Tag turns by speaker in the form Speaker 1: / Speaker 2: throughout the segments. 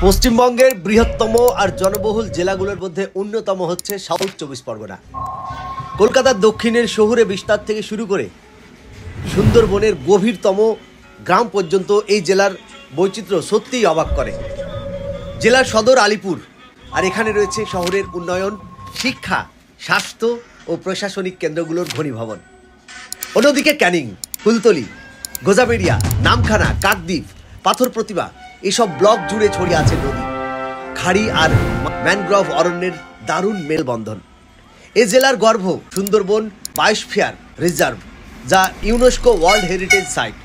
Speaker 1: পশ্চিমবঙ্গের বৃহত্তম আর জনবহুল জেলাগুলোর মধ্যে অন্যতম হচ্ছে সাউথ চব্বিশ পরগনা। কলকাতার দক্ষিণের শহুরে বিস্তার থেকে শুরু করে সুন্দরবনের গভীরতম গ্রাম পর্যন্ত এই জেলার বৈচিত্র্য সত্যিই অবাক করে। জেলার সদর আলিপুর, আর এখানে রয়েছে শহরের উন্নয়ন, শিক্ষা, স্বাস্থ্য ও প্রশাসনিক কেন্দ্রগুলোর ঘনীভবন। অন্যদিকে ক্যানিং, ফুলতলি, গোজাবেরিয়া, নামখানা, কাকদ্বীপ, পাথর প্রতিভা এসব ব্লক জুড়ে ছড়িয়ে আছে নদী, খাড়ি আর ম্যানগ্রোভ অরণ্যের দারুণ মেলবন্ধন। এ জেলার গর্ভ সুন্দরবন বায়োস্ফিয়ার রিজার্ভ, যা ইউনেস্কো ওয়ার্ল্ড হেরিটেজ সাইট।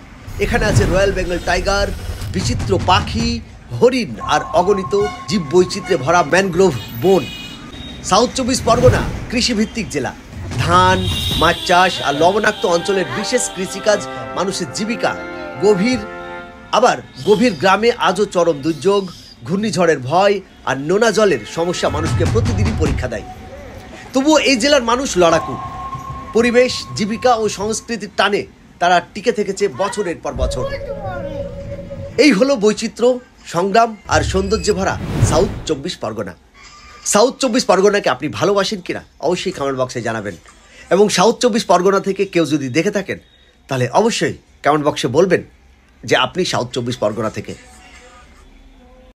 Speaker 1: এখানে আছে রয়্যাল বেঙ্গল টাইগার, বিচিত্র পাখি, হরিণ আর অগণিত জীব বৈচিত্র্যে ভরা ম্যানগ্রোভ বন। সাউথ চব্বিশ পরগনা কৃষিভিত্তিক জেলা। ধান, মাছ চাষ আর লবণাক্ত অঞ্চলের বিশেষ কৃষিকাজ মানুষের জীবিকা। গভীর গ্রামে আজও চরম দুর্যোগ, ঘূর্ণিঝড়ের ভয় আর নোনা জলের সমস্যা মানুষকে প্রতিদিনই পরীক্ষা দেয়। তবুও এই জেলার মানুষ লড়াকু। পরিবেশ, জীবিকা ও সংস্কৃতির টানে তারা টিকে থেকেছে বছরের পর বছর। এই হলো বৈচিত্র্য, সংগ্রাম আর সৌন্দর্যে ভরা সাউথ চব্বিশ পরগনা। সাউথ চব্বিশ পরগনাকে আপনি ভালোবাসেন কিনা অবশ্যই কমেন্ট বক্সে জানাবেন। এবং সাউথ চব্বিশ পরগনা থেকে কেউ যদি দেখে থাকেন তাহলে অবশ্যই কমেন্ট বক্সে বলবেন যে আপনি সাউথ চব্বিশ পরগনা থেকে।